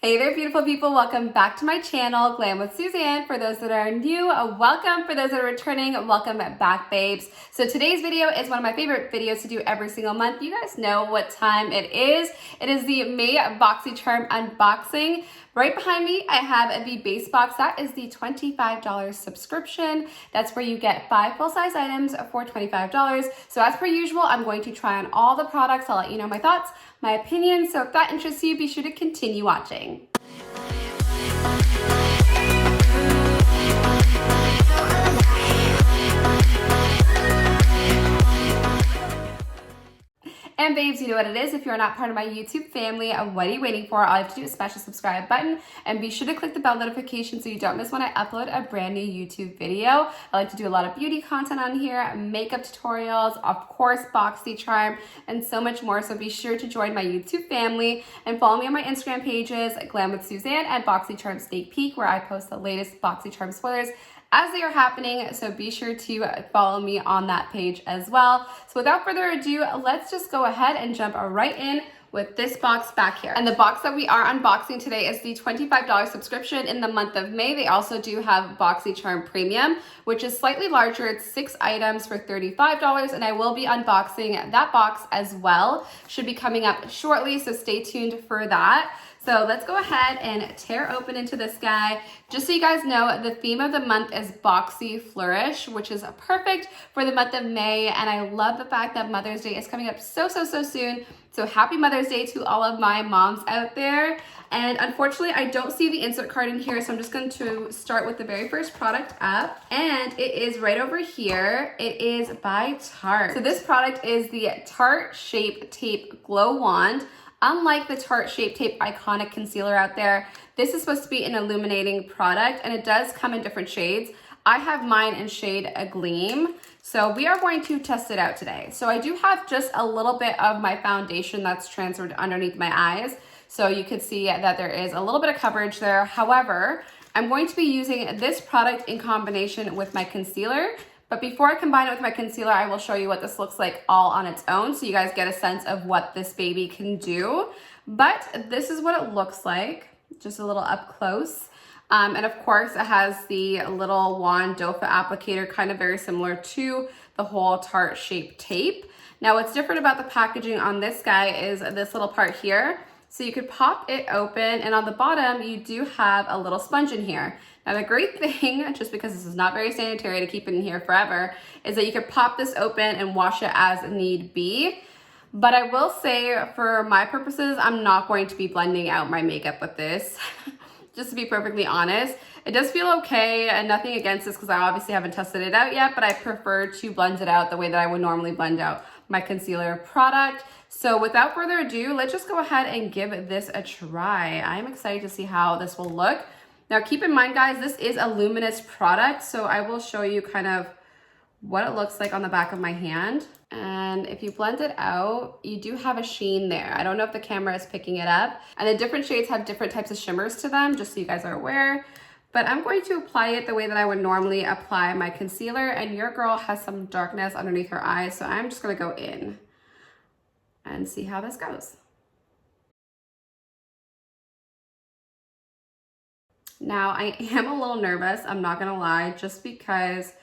Hey there, beautiful people. Welcome back to my channel, Glam with Suzanne. For those that are new, welcome. For those that are returning, welcome back, babes. So today's video is one of my favorite videos to do every single month. You guys know what time it is. It is the May Boxycharm unboxing. Right behind me, I have the base box. That is the $25 subscription. That's where you get 5 full-size items for $25. So as per usual, I'm going to try on all the products. I'll let you know my thoughts, my opinions. So if that interests you, be sure to continue watching. And babes, you know what it is. If you're not part of my YouTube family, what are you waiting for? All you have to do is smash the subscribe button and be sure to click the bell notification so you don't miss when I upload a brand new YouTube video. I like to do a lot of beauty content on here, makeup tutorials, of course, Boxycharm, and so much more. So be sure to join my YouTube family and follow me on my Instagram pages, Glam with Suzanne and Boxycharm Sneak Peek, where I post the latest Boxycharm spoilers as they are happening, so be sure to follow me on that page as well. So without further ado, let's just go ahead and jump right in with this box back here. And the box that we are unboxing today is the $25 subscription in the month of May. They also do have Boxycharm Premium, which is slightly larger. It's 6 items for $35, and I will be unboxing that box as well. Should be coming up shortly, so stay tuned for that. So let's go ahead and tear open into this guy. Just so you guys know, the theme of the month is Boxy Flourish, which is perfect for the month of May. And I love the fact that Mother's Day is coming up so soon. So happy Mother's Day to all of my moms out there. And unfortunately, I don't see the insert card in here, so I'm just going to start with the very first product up. And it is right over here. It is by Tarte. So this product is the Tarte Shape Tape Glow Wand. Unlike the Tarte Shape Tape Iconic Concealer out there, this is supposed to be an illuminating product, and it does come in different shades. I have mine in shade A Gleam, so we are going to test it out today. So I do have just a little bit of my foundation that's transferred underneath my eyes, so you can see that there is a little bit of coverage there. However, I'm going to be using this product in combination with my concealer. But before I combine it with my concealer, I will show you what this looks like all on its own so you guys get a sense of what this baby can do. But this is what it looks like, just a little up close. And of course, it has the little wand doe-foot applicator, kind of very similar to the whole Tarte Shape Tape. Now, what's different about the packaging on this guy is this little part here. So you could pop it open, and on the bottom, you do have a little sponge in here. Now the great thing, just because this is not very sanitary to keep it in here forever, is that you could pop this open and wash it as need be. But I will say, for my purposes, I'm not going to be blending out my makeup with this, just to be perfectly honest. It does feel okay, and nothing against this because I obviously haven't tested it out yet, but I prefer to blend it out the way that I would normally blend out my concealer product. So without further ado, let's just go ahead and give this a try. I'm excited to see how this will look. Now keep in mind, guys, this is a luminous product, so I will show you kind of what it looks like on the back of my hand. And if you blend it out, you do have a sheen there. I don't know if the camera is picking it up. And the different shades have different types of shimmers to them, just so you guys are aware. But I'm going to apply it the way that I would normally apply my concealer, and your girl has some darkness underneath her eyes, so I'm just gonna go in and see how this goes. Now, I am a little nervous, I'm not gonna lie, just because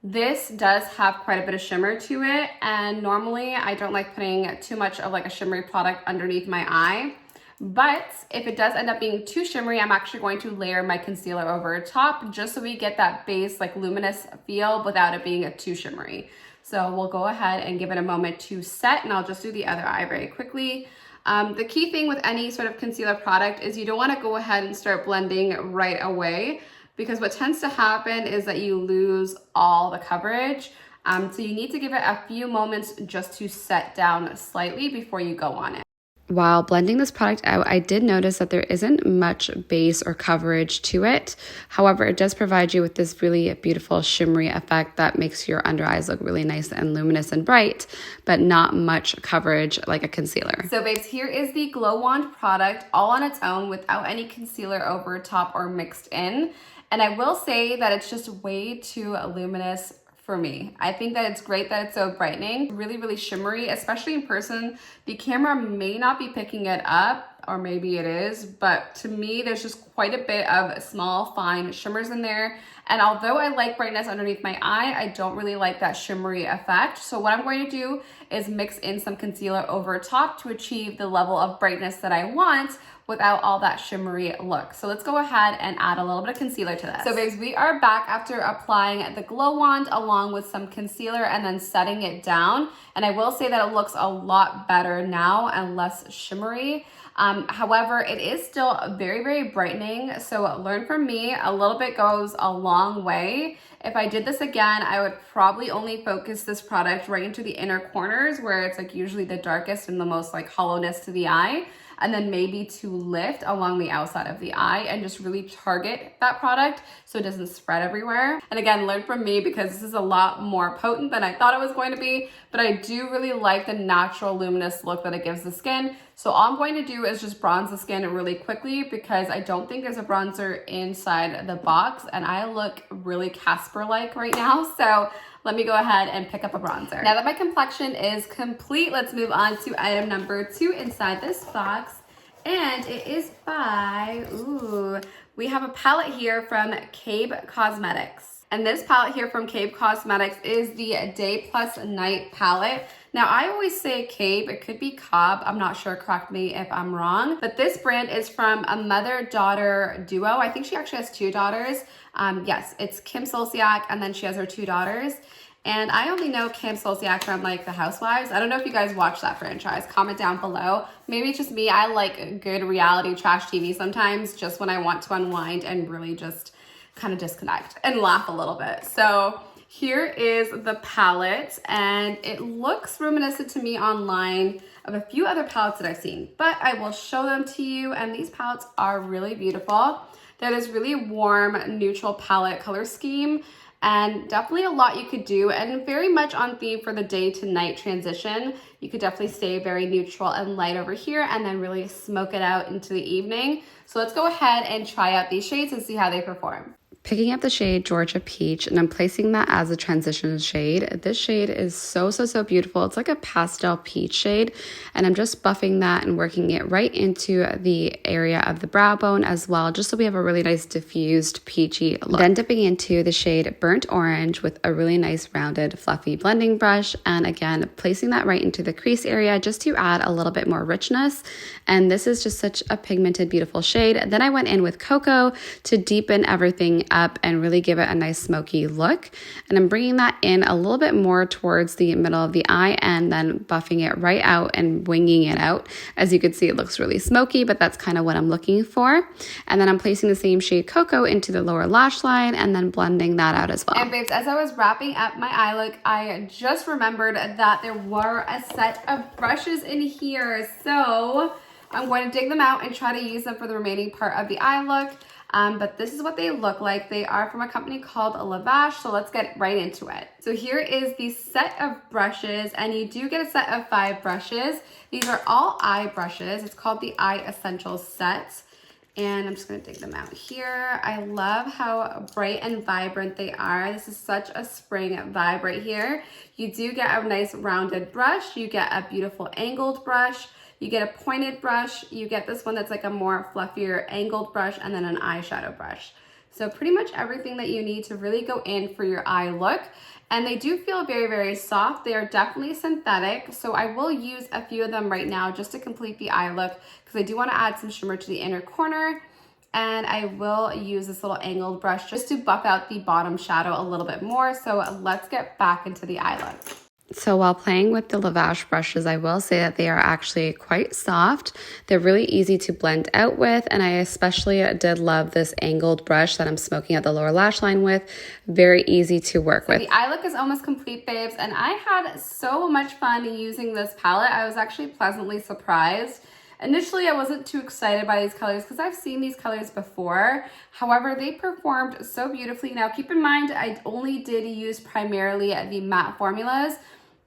this does have quite a bit of shimmer to it, and normally I don't like putting too much of like a shimmery product underneath my eye. But if it does end up being too shimmery, I'm actually going to layer my concealer over top just so we get that base like luminous feel without it being too shimmery. So we'll go ahead and give it a moment to set, and I'll just do the other eye very quickly. The key thing with any sort of concealer product is you don't want to go ahead and start blending right away, because what tends to happen is that you lose all the coverage. So you need to give it a few moments just to set down slightly before you go on it. While blending this product out, I did notice that there isn't much base or coverage to it. However, it does provide you with this really beautiful shimmery effect that makes your under eyes look really nice and luminous and bright, but not much coverage like a concealer. So babes, here is the Glow Wand product all on its own without any concealer over top or mixed in. And I will say that it's just way too luminous for me. I think that it's great that it's so brightening, really, really shimmery, especially in person. The camera may not be picking it up, or maybe it is, but to me, there's just quite a bit of small, fine shimmers in there. And although I like brightness underneath my eye, I don't really like that shimmery effect. So what I'm going to do is mix in some concealer over top to achieve the level of brightness that I want without all that shimmery look. So let's go ahead and add a little bit of concealer to this. So babes, we are back after applying the Glow Wand along with some concealer and then setting it down. And I will say that it looks a lot better now and less shimmery. However, it is still very, very brightening. So learn from me, a little bit goes a long way. If I did this again, I would probably only focus this product right into the inner corners where it's like usually the darkest and the most like hollowness to the eye. And then maybe to lift along the outside of the eye and just really target that product so it doesn't spread everywhere. And again, learn from me because this is a lot more potent than I thought it was going to be, but I do really like the natural luminous look that it gives the skin. So all I'm going to do is just bronze the skin really quickly because I don't think there's a bronzer inside the box and I look really Casper-like right now. So let me go ahead and pick up a bronzer. Now that my complexion is complete, let's move on to item number 2 inside this box. And it is by, we have a palette here from Cabe Cosmetics. And this palette here from Cabe Cosmetics is the Day Plus Night palette. Now I always say Cabe, it could be Cobb, I'm not sure, correct me if I'm wrong. But this brand is from a mother-daughter duo. I think she actually has 2 daughters. Yes, it's Kim Solsiak and then she has her 2 daughters. And I only know Kim Solsiak from like The Housewives. I don't know if you guys watch that franchise. Comment down below. Maybe it's just me. I like good reality trash TV sometimes just when I want to unwind and really just kind of disconnect and laugh a little bit. So here is the palette and it looks reminiscent to me online of a few other palettes that I've seen, but I will show them to you. And these palettes are really beautiful. They're this really warm, neutral palette color scheme. And definitely a lot you could do and very much on theme for the day to night transition. You could definitely stay very neutral and light over here and then really smoke it out into the evening. So let's go ahead and try out these shades and see how they perform. Picking up the shade Georgia Peach and I'm placing that as a transition shade. This shade is so beautiful. It's like a pastel peach shade and I'm just buffing that and working it right into the area of the brow bone as well, just so we have a really nice diffused peachy look. Then dipping into the shade Burnt Orange with a really nice rounded fluffy blending brush and again placing that right into the crease area just to add a little bit more richness. And this is just such a pigmented beautiful shade. Then I went in with Cocoa to deepen everything up and really give it a nice smoky look. And I'm bringing that in a little bit more towards the middle of the eye and then buffing it right out and winging it out. As you can see, it looks really smoky, but that's kind of what I'm looking for. And then I'm placing the same shade Cocoa into the lower lash line and then blending that out as well. And babes, as I was wrapping up my eye look, I just remembered that there were a set of brushes in here. So I'm going to dig them out and try to use them for the remaining part of the eye look. But this is what they look like. They are from a company called Lavash, so let's get right into it. So here is the set of brushes, and you do get a set of 5 brushes. These are all eye brushes. It's called the Eye Essentials set, and I'm just gonna dig them out here. I love how bright and vibrant they are. This is such a spring vibe right here. You do get a nice rounded brush. You get a beautiful angled brush. You get a pointed brush, you get this one that's like a more fluffier angled brush, and then an eyeshadow brush. So pretty much everything that you need to really go in for your eye look. And they do feel very soft. They are definitely synthetic. So I will use a few of them right now just to complete the eye look because I do want to add some shimmer to the inner corner. And I will use this little angled brush just to buff out the bottom shadow a little bit more. So let's get back into the eye look. So while playing with the Lavash brushes, I will say that they are actually quite soft. They're really easy to blend out with, and I especially did love this angled brush that I'm smoking out the lower lash line with. Very easy to work with. The eye look is almost complete, babes, and I had so much fun using this palette. I was actually pleasantly surprised. Initially, I wasn't too excited by these colors because I've seen these colors before. However, they performed so beautifully. Now, keep in mind, I only did use primarily the matte formulas,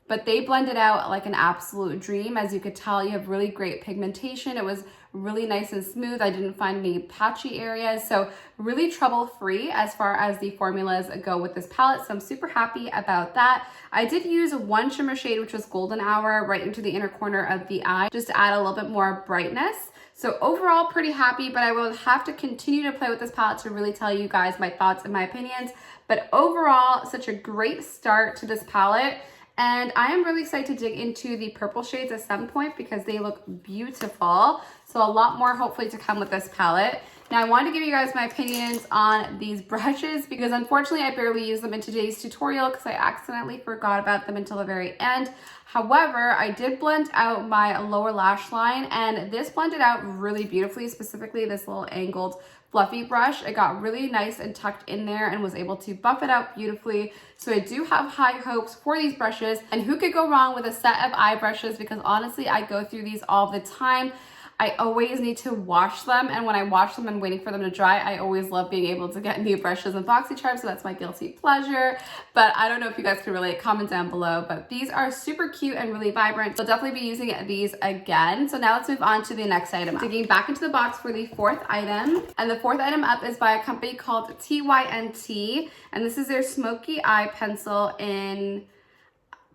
but they blended out like an absolute dream. As you could tell, you have really great pigmentation. It was really nice and smooth. I didn't find any patchy areas, so really trouble-free as far as the formulas go with this palette, so I'm super happy about that. I did use one shimmer shade, which was Golden Hour, right into the inner corner of the eye, just to add a little bit more brightness. So overall, pretty happy, but I will have to continue to play with this palette to really tell you guys my thoughts and my opinions. But overall, such a great start to this palette. And I am really excited to dig into the purple shades at some point because they look beautiful. So a lot more hopefully to come with this palette. Now I wanted to give you guys my opinions on these brushes because unfortunately I barely used them in today's tutorial because I accidentally forgot about them until the very end. However, I did blend out my lower lash line and this blended out really beautifully, specifically this little angled fluffy brush. It got really nice and tucked in there and was able to buff it out beautifully. So I do have high hopes for these brushes, and who could go wrong with a set of eye brushes, because honestly I go through these all the time. I always need to wash them, and when I wash them and waiting for them to dry, I always love being able to get new brushes and Boxycharm, so that's my guilty pleasure. But I don't know if you guys can relate, comment down below. But these are super cute and really vibrant, so I'll definitely be using these again. So now let's move on to the next item. Digging back into the box for the fourth item, and the fourth item up is by a company called TYNT, and this is their Smoky Eye Pencil in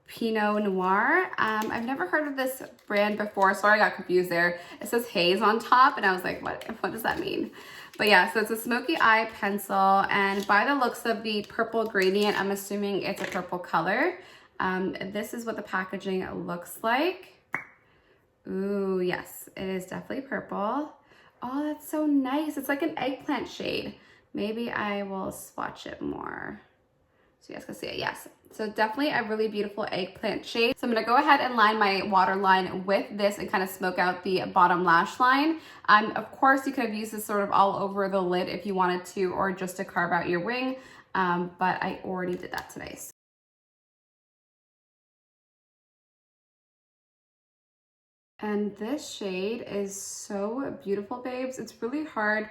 Pinot Noir. I've never heard of this brand before. Sorry, I got confused there. It says haze on top and I was like, what does that mean? But yeah, so it's a smoky eye pencil, and by the looks of the purple gradient, I'm assuming it's a purple color. This is what the packaging looks like. Ooh, yes, it is definitely purple. Oh, that's so nice. It's like an eggplant shade. Maybe I will swatch it more so you guys can see it. Yes. So definitely a really beautiful eggplant shade. So I'm gonna go ahead and line my waterline with this and kind of smoke out the bottom lash line. Of course, you could have used this sort of all over the lid if you wanted to, or just to carve out your wing, but I already did that today. And this shade is so beautiful, babes. It's really hard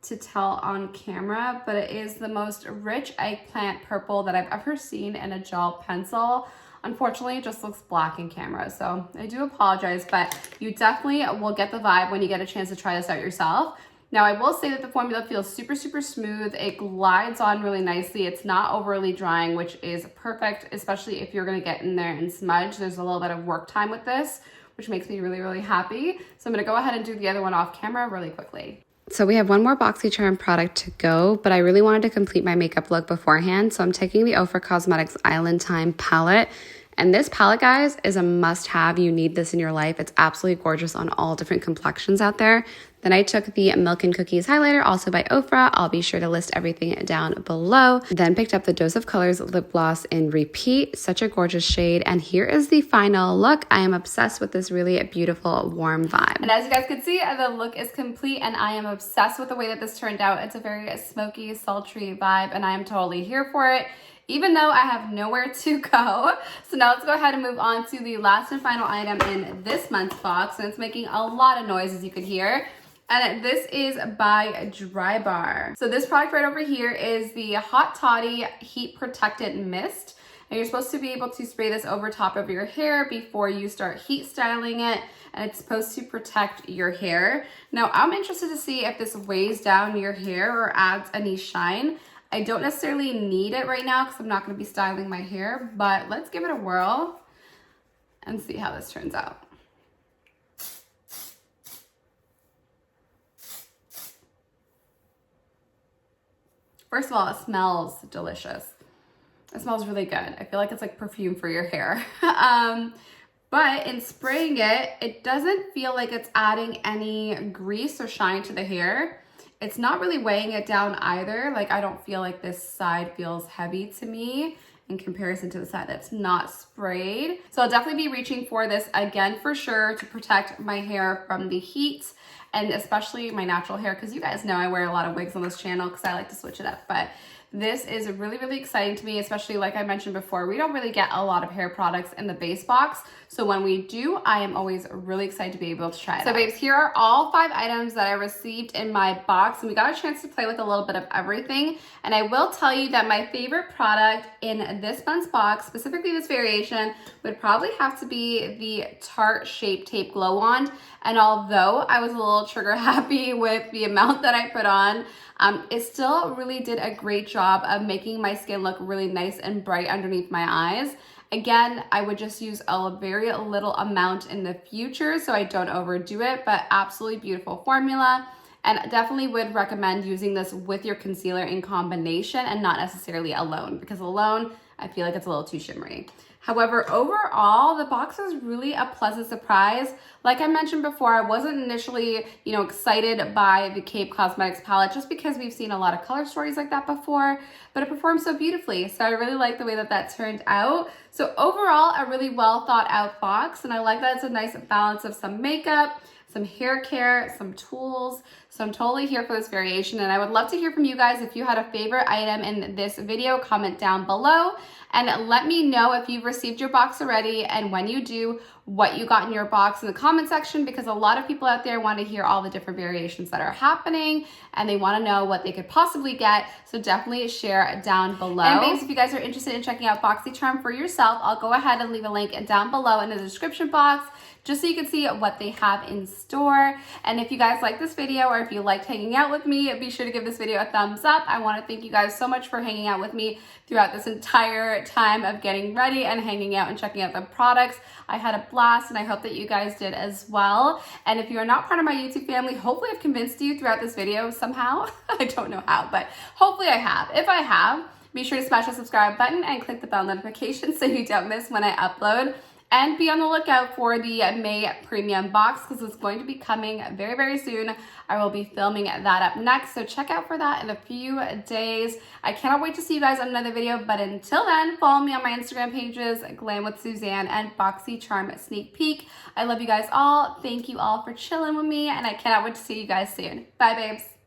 to tell on camera, but it is the most rich eggplant purple that I've ever seen in a gel pencil. Unfortunately, it just looks black in camera, so I do apologize, but you definitely will get the vibe when you get a chance to try this out yourself. Now, I will say that the formula feels super, super smooth. It glides on really nicely. It's not overly drying, which is perfect, especially if you're gonna get in there and smudge. There's a little bit of work time with this, which makes me really, really happy. So I'm gonna go ahead and do the other one off camera really quickly. So we have one more Boxycharm product to go, but I really wanted to complete my makeup look beforehand. So I'm taking the OFRA Cosmetics Island Time palette. And this palette, guys, is a must-have. You need this in your life. It's absolutely gorgeous on all different complexions out there. Then I took the Milk and Cookies highlighter, also by OFRA. I'll be sure to list everything down below. Then picked up the Dose of Colors lip gloss in Repeat. Such a gorgeous shade. And here is the final look. I am obsessed with this really beautiful, warm vibe. And as you guys can see, the look is complete, and I am obsessed with the way that this turned out. It's a very smoky, sultry vibe, and I am totally here for it, even though I have nowhere to go. So now let's go ahead and move on to the last and final item in this month's box, and it's making a lot of noise, as you could hear. And this is by Drybar. So this product right over here is the Hot Toddy Heat Protectant Mist. And you're supposed to be able to spray this over top of your hair before you start heat styling it. And it's supposed to protect your hair. Now, I'm interested to see if this weighs down your hair or adds any shine. I don't necessarily need it right now because I'm not going to be styling my hair, but let's give it a whirl and see how this turns out. First of all, it smells delicious. It smells really good. I feel like it's like perfume for your hair. But in spraying it, it doesn't feel like it's adding any grease or shine to the hair. It's not really weighing it down either. Like, I don't feel like this side feels heavy to me in comparison to the side that's not sprayed. So I'll definitely be reaching for this again for sure to protect my hair from the heat, and especially my natural hair, because you guys know I wear a lot of wigs on this channel because I like to switch it up. But this is really, really exciting to me, especially like I mentioned before, we don't really get a lot of hair products in the base box. So when we do, I am always really excited to be able to try it. So babes, here are all 5 items that I received in my box, and we got a chance to play with a little bit of everything. And I will tell you that my favorite product in this month's box, specifically this variation, would probably have to be the Tarte Shape Tape Glow Wand. And although I was a little trigger happy with the amount that I put on, it still really did a great job of making my skin look really nice and bright underneath my eyes. Again, I would just use a very little amount in the future so I don't overdo it, but absolutely beautiful formula. And definitely would recommend using this with your concealer in combination and not necessarily alone, because alone, I feel like it's a little too shimmery. However, overall, the box was really a pleasant surprise. Like I mentioned before, I wasn't initially, excited by the Cape Cosmetics palette just because we've seen a lot of color stories like that before, but it performed so beautifully. So I really like the way that that turned out. So overall, a really well thought out box, and I like that it's a nice balance of some makeup, some hair care, some tools. So I'm totally here for this variation, and I would love to hear from you guys. If you had a favorite item in this video, comment down below and let me know if you've received your box already, and when you do, what you got in your box in the comment section, because a lot of people out there want to hear all the different variations that are happening and they want to know what they could possibly get. So definitely share down below. And babes, if you guys are interested in checking out Boxycharm for yourself, I'll go ahead and leave a link down below in the description box just so you can see what they have in store. And if you guys like this video, or if you liked hanging out with me, be sure to give this video a thumbs up. I want to thank you guys so much for hanging out with me throughout this entire time of getting ready and hanging out and checking out the products. I had a blast, and I hope that you guys did as well. And if you are not part of my YouTube family, hopefully I've convinced you throughout this video somehow. I don't know how, but hopefully I have. If I have, be sure to smash the subscribe button and click the bell notification so you don't miss when I upload. And be on the lookout for the May premium box, because it's going to be coming very, very soon. I will be filming that up next, so check out for that in a few days. I cannot wait to see you guys on another video, but until then, follow me on my Instagram pages, Glam with Suzanne and Boxycharm Sneak Peek. I love you guys all. Thank you all for chilling with me, and I cannot wait to see you guys soon. Bye, babes.